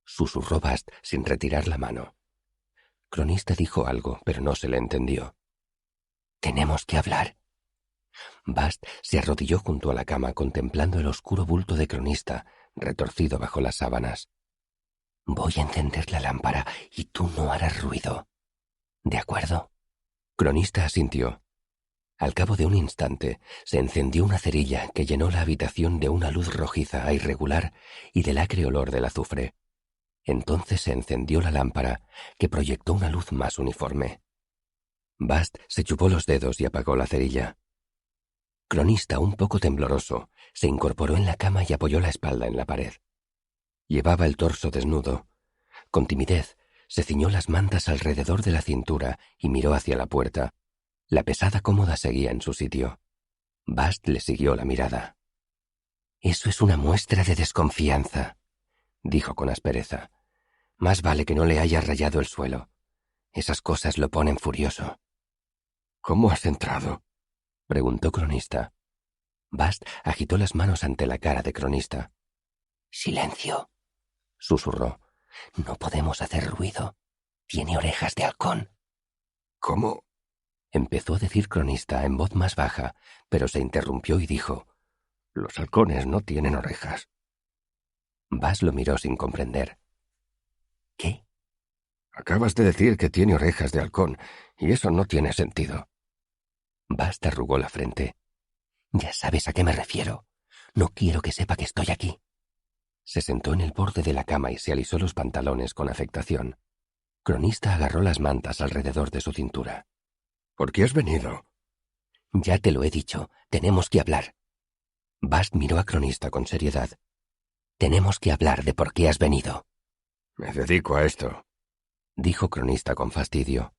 susurró Bast sin retirar la mano. Cronista dijo algo, pero no se le entendió. «Tenemos que hablar». Bast se arrodilló junto a la cama contemplando el oscuro bulto de Cronista, retorcido bajo las sábanas. «Voy a encender la lámpara y tú no harás ruido. ¿De acuerdo?» Cronista asintió. Al cabo de un instante, se encendió una cerilla que llenó la habitación de una luz rojiza e irregular y del acre olor del azufre. Entonces se encendió la lámpara, que proyectó una luz más uniforme. Bast se chupó los dedos y apagó la cerilla. Cronista, un poco tembloroso, se incorporó en la cama y apoyó la espalda en la pared. Llevaba el torso desnudo. Con timidez, se ciñó las mantas alrededor de la cintura y miró hacia la puerta. La pesada cómoda seguía en su sitio. Bast le siguió la mirada. «Eso es una muestra de desconfianza», dijo con aspereza. «Más vale que no le haya rayado el suelo. Esas cosas lo ponen furioso». «¿Cómo has entrado?», preguntó Cronista. Bast agitó las manos ante la cara de Cronista. «Silencio», susurró. «No podemos hacer ruido. Tiene orejas de halcón». «¿Cómo?», empezó a decir Cronista en voz más baja, pero se interrumpió y dijo: «Los halcones no tienen orejas». Bast lo miró sin comprender. «¿Qué?». «Acabas de decir que tiene orejas de halcón, y eso no tiene sentido». Bast arrugó la frente. «Ya sabes a qué me refiero. No quiero que sepa que estoy aquí». Se sentó en el borde de la cama y se alisó los pantalones con afectación. Cronista agarró las mantas alrededor de su cintura. «¿Por qué has venido?». «Ya te lo he dicho. Tenemos que hablar». Bast miró a Cronista con seriedad. «Tenemos que hablar de por qué has venido». «Me dedico a esto», dijo Cronista con fastidio.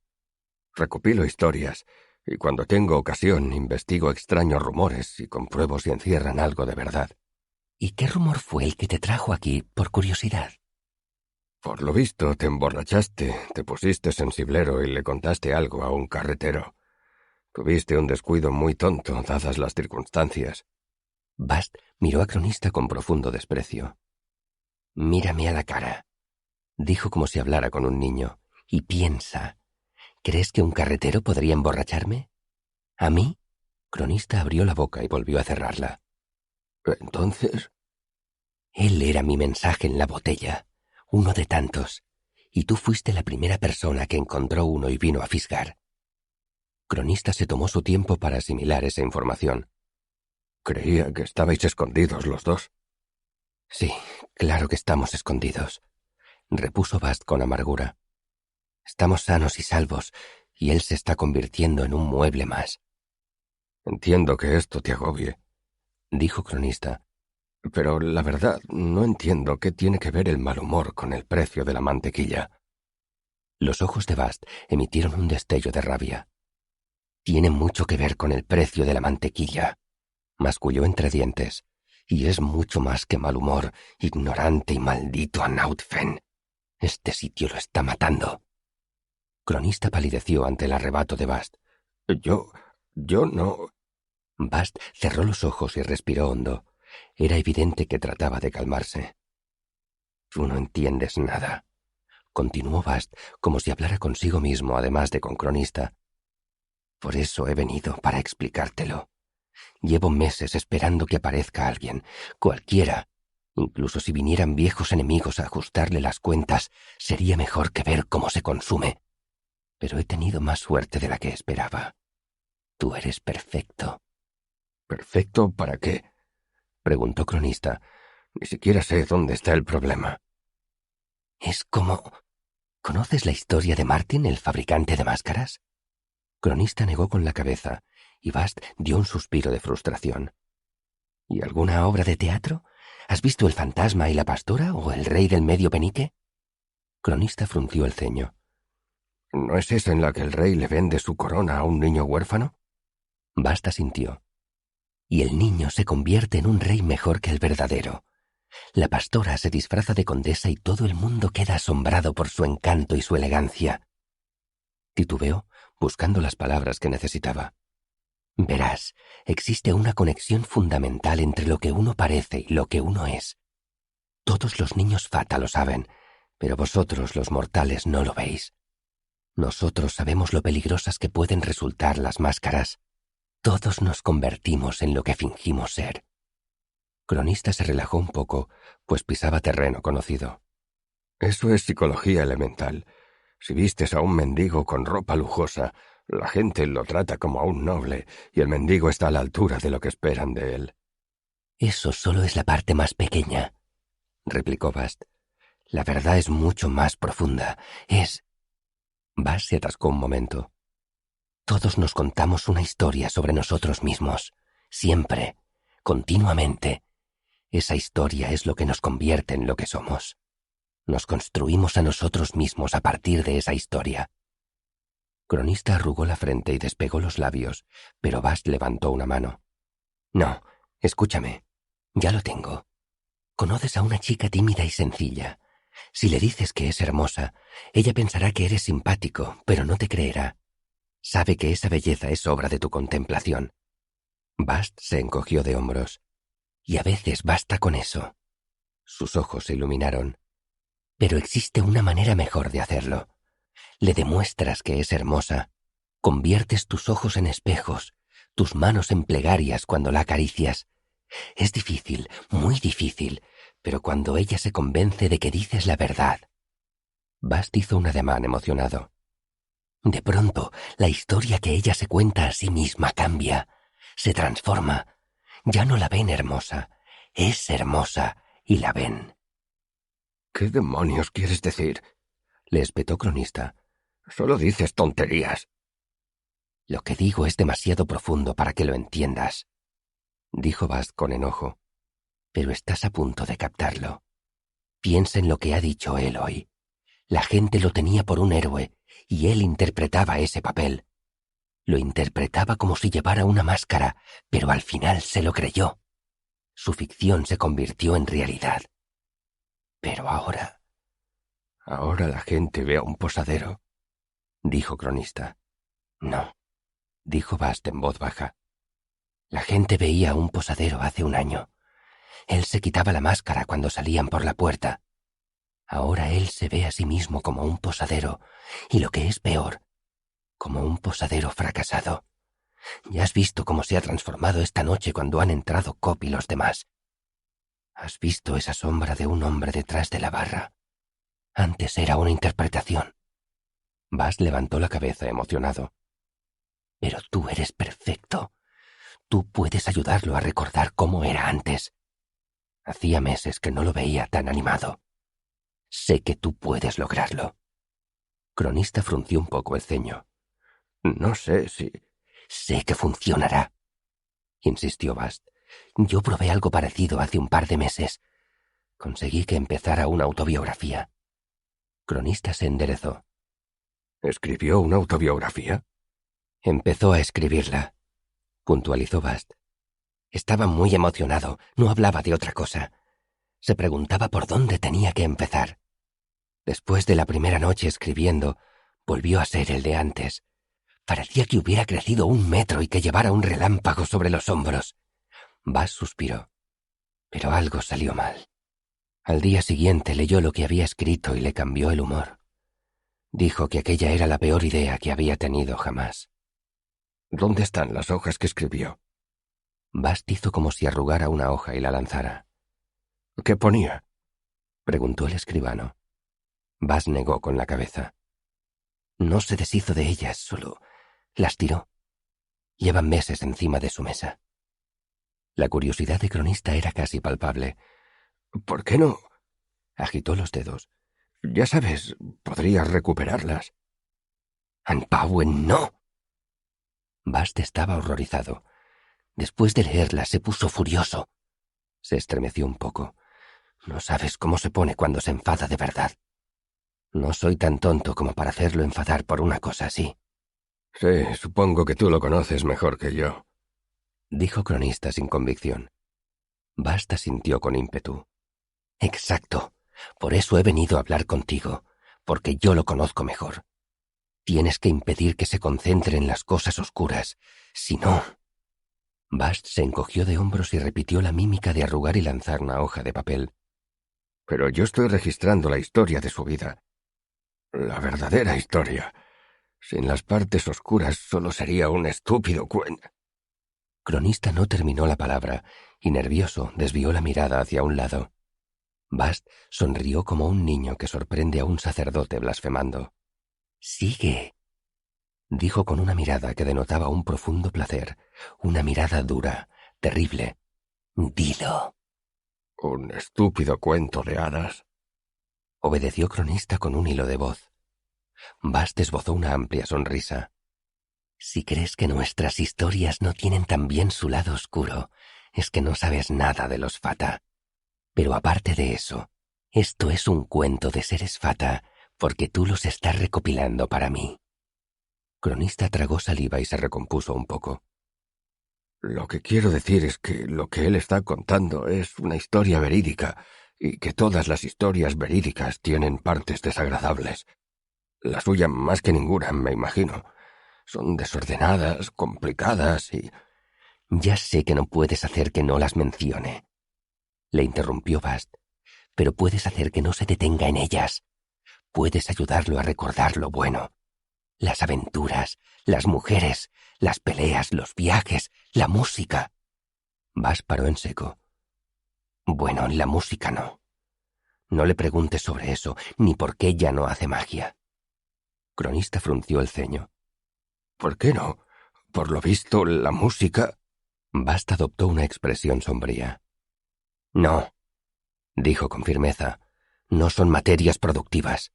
«Recopilo historias, y cuando tengo ocasión investigo extraños rumores y compruebo si encierran algo de verdad». «¿Y qué rumor fue el que te trajo aquí, por curiosidad?». «Por lo visto, te emborrachaste, te pusiste sensiblero y le contaste algo a un carretero. Tuviste un descuido muy tonto, dadas las circunstancias». Bast miró a Cronista con profundo desprecio. «Mírame a la cara», dijo como si hablara con un niño, «y piensa. ¿Crees que un carretero podría emborracharme? ¿A mí?». Cronista abrió la boca y volvió a cerrarla. «Entonces…». «Él era mi mensaje en la botella, uno de tantos, y tú fuiste la primera persona que encontró uno y vino a fisgar». Cronista se tomó su tiempo para asimilar esa información. «Creía que estabais escondidos los dos». «Sí, claro que estamos escondidos», repuso Bast con amargura. «Estamos sanos y salvos, y él se está convirtiendo en un mueble más». «Entiendo que esto te agobie», dijo Cronista, «pero la verdad no entiendo qué tiene que ver el mal humor con el precio de la mantequilla». Los ojos de Bast emitieron un destello de rabia. «Tiene mucho que ver con el precio de la mantequilla», masculló entre dientes, «y es mucho más que mal humor, ignorante y maldito Anautfen. Este sitio lo está matando». Cronista palideció ante el arrebato de Bast. Yo no... Bast cerró los ojos y respiró hondo. Era evidente que trataba de calmarse. «Tú no entiendes nada», continuó Bast, como si hablara consigo mismo, además de con Cronista. «Por eso he venido, para explicártelo. Llevo meses esperando que aparezca alguien, cualquiera. Incluso si vinieran viejos enemigos a ajustarle las cuentas, sería mejor que ver cómo se consume. Pero he tenido más suerte de la que esperaba. Tú eres perfecto». «¿Perfecto para qué?», preguntó Cronista. «Ni siquiera sé dónde está el problema». «Es como... ¿Conoces la historia de Martin, el fabricante de máscaras?». Cronista negó con la cabeza, y Bast dio un suspiro de frustración. «¿Y alguna obra de teatro? ¿Has visto El fantasma y la pastora o El rey del medio penique?». Cronista frunció el ceño. «¿No es esa en la que el rey le vende su corona a un niño huérfano?». Bast asintió. «Y el niño se convierte en un rey mejor que el verdadero. La pastora se disfraza de condesa y todo el mundo queda asombrado por su encanto y su elegancia». Titubeó, buscando las palabras que necesitaba. Verás, existe una conexión fundamental entre lo que uno parece y lo que uno es. Todos los niños Fata lo saben, pero vosotros, los mortales, no lo veis. Nosotros sabemos lo peligrosas que pueden resultar las máscaras. Todos nos convertimos en lo que fingimos ser. Cronista se relajó un poco, pues pisaba terreno conocido. Eso es psicología elemental. Si vistes a un mendigo con ropa lujosa, la gente lo trata como a un noble, y el mendigo está a la altura de lo que esperan de él. Eso solo es la parte más pequeña, replicó Bast. La verdad es mucho más profunda. Bast se atascó un momento. Todos nos contamos una historia sobre nosotros mismos. Siempre. Continuamente. Esa historia es lo que nos convierte en lo que somos. Nos construimos a nosotros mismos a partir de esa historia. Cronista arrugó la frente y despegó los labios, pero Bast levantó una mano. No, escúchame. Ya lo tengo. Conoces a una chica tímida y sencilla. Si le dices que es hermosa, ella pensará que eres simpático, pero no te creerá. Sabe que esa belleza es obra de tu contemplación. Bast se encogió de hombros. Y a veces basta con eso. Sus ojos se iluminaron. Pero existe una manera mejor de hacerlo. Le demuestras que es hermosa. Conviertes tus ojos en espejos, tus manos en plegarias cuando la acaricias. Es difícil, muy difícil, pero cuando ella se convence de que dices la verdad. Bast hizo un ademán emocionado. De pronto, la historia que ella se cuenta a sí misma cambia, se transforma. Ya no la ven hermosa, es hermosa y la ven. ¿Qué demonios quieres decir? Le espetó Cronista. Solo dices tonterías. Lo que digo es demasiado profundo para que lo entiendas, dijo Bast con enojo. Pero estás a punto de captarlo. Piensa en lo que ha dicho él hoy. La gente lo tenía por un héroe, y él interpretaba ese papel. Lo interpretaba como si llevara una máscara, pero al final se lo creyó. Su ficción se convirtió en realidad. Pero ahora... Ahora la gente ve a un posadero, dijo Cronista. No, dijo Bast en voz baja. La gente veía a un posadero hace un año. Él se quitaba la máscara cuando salían por la puerta. Ahora él se ve a sí mismo como un posadero, y lo que es peor, como un posadero fracasado. Ya has visto cómo se ha transformado esta noche cuando han entrado Cop y los demás. Has visto esa sombra de un hombre detrás de la barra. Antes era una interpretación. Bast levantó la cabeza emocionado. Pero tú eres perfecto. Tú puedes ayudarlo a recordar cómo era antes. Hacía meses que no lo veía tan animado. Sé que tú puedes lograrlo. Cronista frunció un poco el ceño. No sé si... Sé que funcionará, insistió Bast. Yo probé algo parecido hace un par de meses. Conseguí que empezara una autobiografía. Cronista se enderezó. ¿Escribió una autobiografía? Empezó a escribirla, puntualizó Bast. Estaba muy emocionado, no hablaba de otra cosa. Se preguntaba por dónde tenía que empezar. Después de la primera noche escribiendo, volvió a ser el de antes. Parecía que hubiera crecido 1 metro y que llevara un relámpago sobre los hombros. Bast suspiró. Pero algo salió mal. Al día siguiente leyó lo que había escrito y le cambió el humor. Dijo que aquella era la peor idea que había tenido jamás. ¿Dónde están las hojas que escribió? Bast hizo como si arrugara una hoja y la lanzara. ¿Qué ponía? Preguntó el escribano. Bast negó con la cabeza. No se deshizo de ellas, solo las tiró. Llevan meses encima de su mesa. La curiosidad de Cronista era casi palpable. ¿Por qué no? Agitó los dedos. Ya sabes, podrías recuperarlas. ¡Anpauen, no! Bast estaba horrorizado. Después de leerlas se puso furioso. Se estremeció un poco. No sabes cómo se pone cuando se enfada de verdad. No soy tan tonto como para hacerlo enfadar por una cosa así. Sí, supongo que tú lo conoces mejor que yo, dijo Cronista sin convicción. Bast asintió con ímpetu. Exacto. Por eso he venido a hablar contigo, porque yo lo conozco mejor. Tienes que impedir que se concentre en las cosas oscuras. Si no... Bast se encogió de hombros y repitió la mímica de arrugar y lanzar una hoja de papel. Pero yo estoy registrando la historia de su vida. La verdadera historia. Sin las partes oscuras solo sería un estúpido cuento. Cronista no terminó la palabra y, nervioso, desvió la mirada hacia un lado. Bast sonrió como un niño que sorprende a un sacerdote blasfemando. «Sigue», dijo con una mirada que denotaba un profundo placer, una mirada dura, terrible. «Dilo». Un estúpido cuento de hadas. Obedeció Cronista con un hilo de voz. Bast esbozó una amplia sonrisa. «Si crees que nuestras historias no tienen también su lado oscuro, es que no sabes nada de los Fata. Pero aparte de eso, esto es un cuento de seres Fata porque tú los estás recopilando para mí». Cronista tragó saliva y se recompuso un poco. Lo que quiero decir es que lo que él está contando es una historia verídica y que todas las historias verídicas tienen partes desagradables. La suya más que ninguna, me imagino. Son desordenadas, complicadas y... «Ya sé que no puedes hacer que no las mencione», le interrumpió Bast, «pero puedes hacer que no se detenga en ellas. Puedes ayudarlo a recordar lo bueno. Las aventuras, las mujeres, las peleas, los viajes, la música». Bast paró en seco. «Bueno, la música no. No le preguntes sobre eso, ni por qué ya no hace magia». Cronista frunció el ceño. ¿Por qué no? Por lo visto, la música... Bast adoptó una expresión sombría. «No», dijo con firmeza, «no son materias productivas.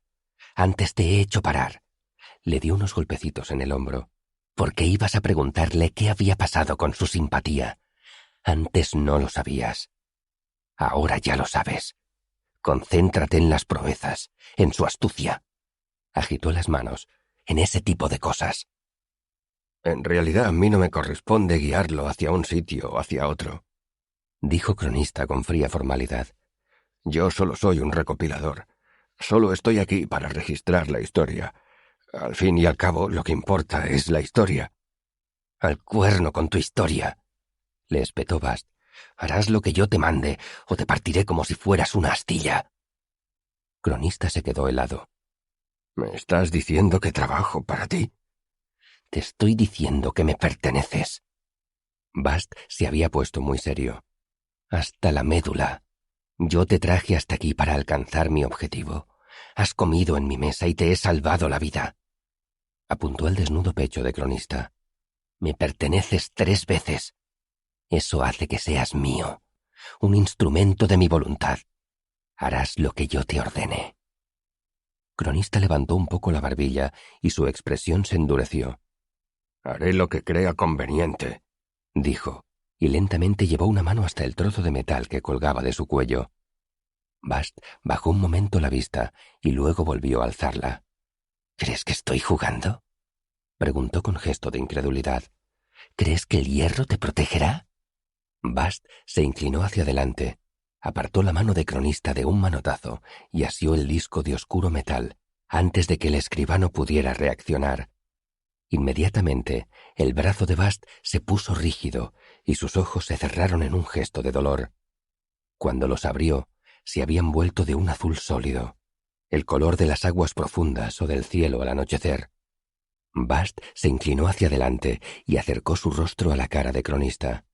Antes te he hecho parar». Le dio unos golpecitos en el hombro. «Porque ibas a preguntarle qué había pasado con su simpatía. Antes no lo sabías. Ahora ya lo sabes. Concéntrate en las proezas, en su astucia». Agitó las manos. «En ese tipo de cosas». En realidad a mí no me corresponde guiarlo hacia un sitio o hacia otro, dijo Cronista con fría formalidad. Yo solo soy un recopilador. Solo estoy aquí para registrar la historia. Al fin y al cabo, lo que importa es la historia. «Al cuerno con tu historia», le espetó Bast. «Harás lo que yo te mande, o te partiré como si fueras una astilla». Cronista se quedó helado. ¿Me estás diciendo que trabajo para ti? «Te estoy diciendo que me perteneces». Bast se había puesto muy serio. «Hasta la médula. Yo te traje hasta aquí para alcanzar mi objetivo. Has comido en mi mesa y te he salvado la vida». Apuntó al desnudo pecho de Cronista. «Me perteneces 3 veces. Eso hace que seas mío, un instrumento de mi voluntad. Harás lo que yo te ordene». Cronista levantó un poco la barbilla y su expresión se endureció. «Haré lo que crea conveniente», dijo, y lentamente llevó una mano hasta el trozo de metal que colgaba de su cuello. Bast bajó un momento la vista y luego volvió a alzarla. «¿Crees que estoy jugando?», preguntó con gesto de incredulidad. «¿Crees que el hierro te protegerá?». Bast se inclinó hacia adelante, apartó la mano de Cronista de un manotazo y asió el disco de oscuro metal antes de que el escribano pudiera reaccionar. Inmediatamente, el brazo de Bast se puso rígido y sus ojos se cerraron en un gesto de dolor. Cuando los abrió, se habían vuelto de un azul sólido, el color de las aguas profundas o del cielo al anochecer. Bast se inclinó hacia adelante y acercó su rostro a la cara de Cronista.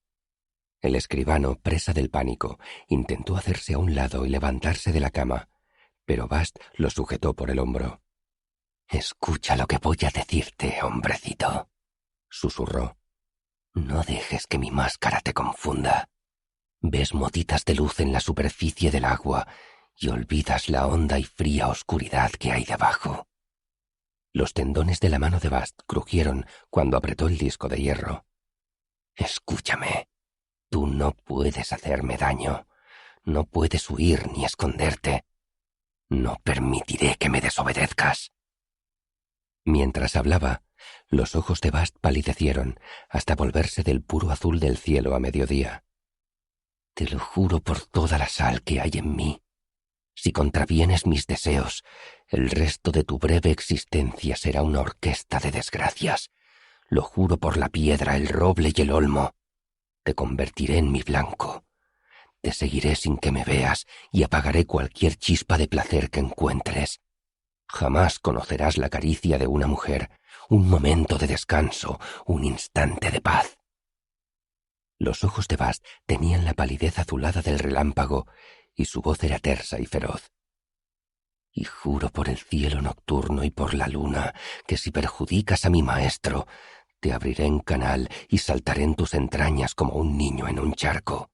El escribano, presa del pánico, intentó hacerse a un lado y levantarse de la cama, pero Bast lo sujetó por el hombro. «Escucha lo que voy a decirte, hombrecito», susurró. «No dejes que mi máscara te confunda. Ves motitas de luz en la superficie del agua y olvidas la honda y fría oscuridad que hay debajo». Los tendones de la mano de Bast crujieron cuando apretó el disco de hierro. «Escúchame. Tú no puedes hacerme daño. No puedes huir ni esconderte. No permitiré que me desobedezcas». Mientras hablaba, los ojos de Bast palidecieron hasta volverse del puro azul del cielo a mediodía. «Te lo juro por toda la sal que hay en mí. Si contravienes mis deseos, el resto de tu breve existencia será una orquesta de desgracias. Lo juro por la piedra, el roble y el olmo. Te convertiré en mi blanco. Te seguiré sin que me veas y apagaré cualquier chispa de placer que encuentres. Jamás conocerás la caricia de una mujer, un momento de descanso, un instante de paz. Los ojos de Bast tenían la palidez azulada del relámpago y su voz era tersa y feroz. Y juro por el cielo nocturno y por la luna que si perjudicas a mi maestro, te abriré en canal y saltaré en tus entrañas como un niño en un charco.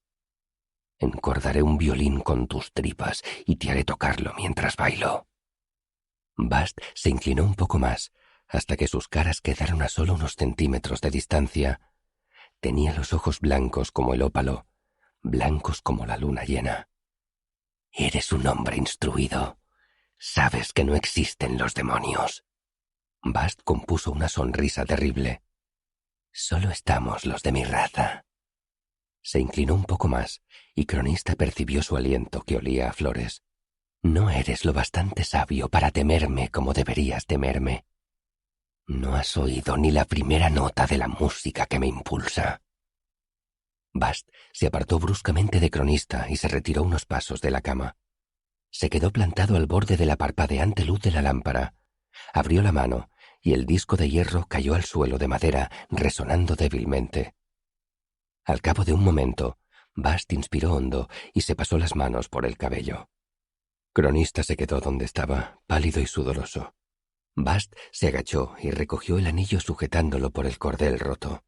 Encordaré un violín con tus tripas y te haré tocarlo mientras bailo. Bast se inclinó un poco más, hasta que sus caras quedaron a solo unos centímetros de distancia. Tenía los ojos blancos como el ópalo, blancos como la luna llena. Eres un hombre instruido. Sabes que no existen los demonios. Bast compuso una sonrisa terrible. Solo estamos los de mi raza. Se inclinó un poco más, y Cronista percibió su aliento que olía a flores. No eres lo bastante sabio para temerme como deberías temerme. No has oído ni la primera nota de la música que me impulsa. Bast se apartó bruscamente de Cronista y se retiró unos pasos de la cama. Se quedó plantado al borde de la parpadeante luz de la lámpara. Abrió la mano y el disco de hierro cayó al suelo de madera, resonando débilmente. Al cabo de un momento, Bast inspiró hondo y se pasó las manos por el cabello. Cronista se quedó donde estaba, pálido y sudoroso. Bast se agachó y recogió el anillo sujetándolo por el cordel roto.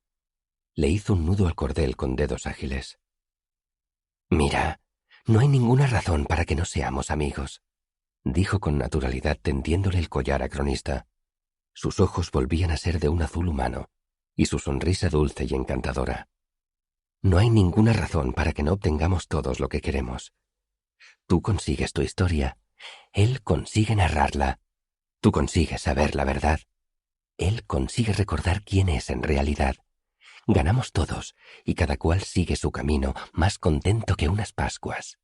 Le hizo un nudo al cordel con dedos ágiles. «Mira, no hay ninguna razón para que no seamos amigos», dijo con naturalidad tendiéndole el collar a Cronista. Sus ojos volvían a ser de un azul humano, y su sonrisa dulce y encantadora. «No hay ninguna razón para que no obtengamos todos lo que queremos. Tú consigues tu historia, él consigue narrarla, tú consigues saber la verdad, él consigue recordar quién es en realidad. Ganamos todos, y cada cual sigue su camino más contento que unas Pascuas».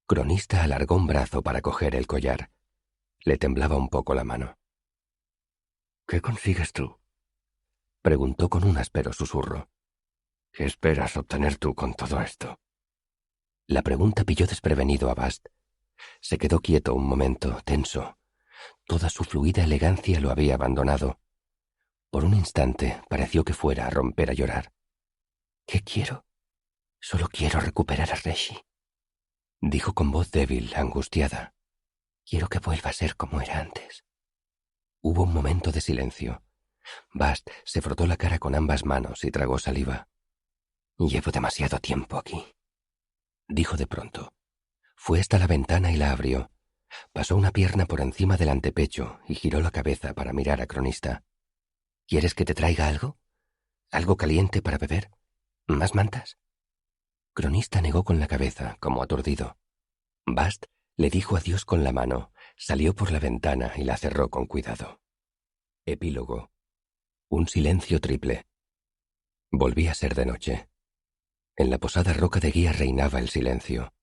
Cronista alargó un brazo para coger el collar. Le temblaba un poco la mano. «¿Qué consigues tú?», preguntó con un áspero susurro. «¿Qué esperas obtener tú con todo esto?». La pregunta pilló desprevenido a Bast. Se quedó quieto un momento, tenso. Toda su fluida elegancia lo había abandonado. Por un instante pareció que fuera a romper a llorar. «¿Qué quiero? Solo quiero recuperar a Reshi», dijo con voz débil, angustiada. «Quiero que vuelva a ser como era antes». Hubo un momento de silencio. Bast se frotó la cara con ambas manos y tragó saliva. «Llevo demasiado tiempo aquí», dijo de pronto. Fue hasta la ventana y la abrió. Pasó una pierna por encima del antepecho y giró la cabeza para mirar a Cronista. «¿Quieres que te traiga algo? ¿Algo caliente para beber? ¿Más mantas?» Cronista negó con la cabeza, como aturdido. Bast le dijo adiós con la mano, salió por la ventana y la cerró con cuidado. Epílogo. Un silencio triple. Volvía a ser de noche. En la posada Roca de Guía reinaba el silencio,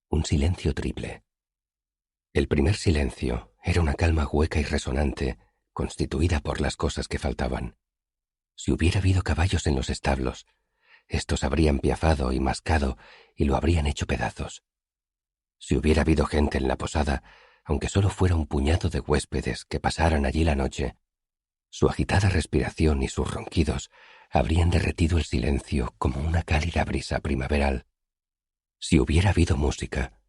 un silencio triple. El primer silencio era una calma hueca y resonante, constituida por las cosas que faltaban. Si hubiera habido caballos en los establos, estos habrían piafado y mascado y lo habrían hecho pedazos. Si hubiera habido gente en la posada, aunque solo fuera un puñado de huéspedes que pasaran allí la noche, su agitada respiración y sus ronquidos habrían derretido el silencio como una cálida brisa primaveral. Si hubiera habido música.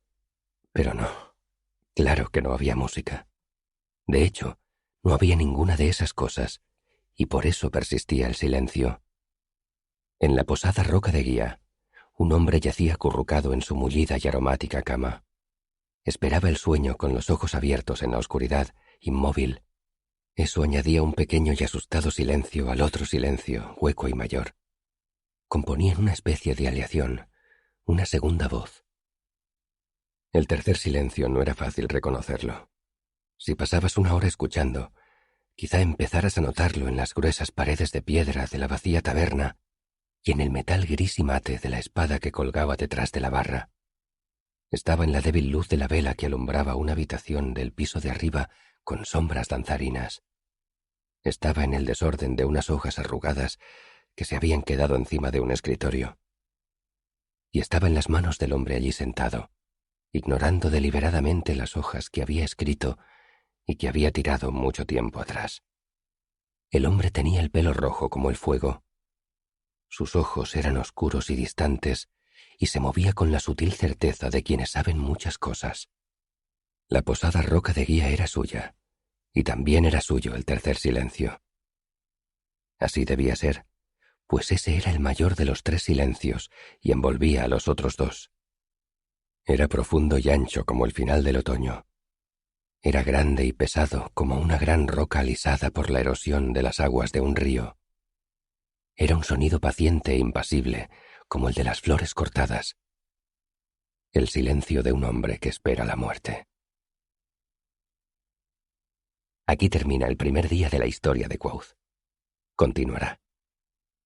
Pero no, claro que no había música. De hecho, no había ninguna de esas cosas, y por eso persistía el silencio. En la posada Roca de Guía, un hombre yacía acurrucado en su mullida y aromática cama. Esperaba el sueño con los ojos abiertos en la oscuridad, inmóvil. Eso añadía un pequeño y asustado silencio al otro silencio, hueco y mayor. Componían una especie de aleación, una segunda voz. El tercer silencio no era fácil reconocerlo. Si pasabas una hora escuchando, quizá empezaras a notarlo en las gruesas paredes de piedra de la vacía taberna y en el metal gris y mate de la espada que colgaba detrás de la barra. Estaba en la débil luz de la vela que alumbraba una habitación del piso de arriba con sombras danzarinas. Estaba en el desorden de unas hojas arrugadas que se habían quedado encima de un escritorio. Y estaba en las manos del hombre allí sentado, ignorando deliberadamente las hojas que había escrito y que había tirado mucho tiempo atrás. El hombre tenía el pelo rojo como el fuego. Sus ojos eran oscuros y distantes, y se movía con la sutil certeza de quienes saben muchas cosas. La posada roca de guía era suya, y también era suyo el tercer silencio. Así debía ser, pues ese era el mayor de los 3 silencios y envolvía a los otros 2. Era profundo y ancho como el final del otoño. Era grande y pesado como una gran roca alisada por la erosión de las aguas de un río. Era un sonido paciente e impasible, como el de las flores cortadas. El silencio de un hombre que espera la muerte. Aquí termina el primer día de la historia de Quoth. Continuará.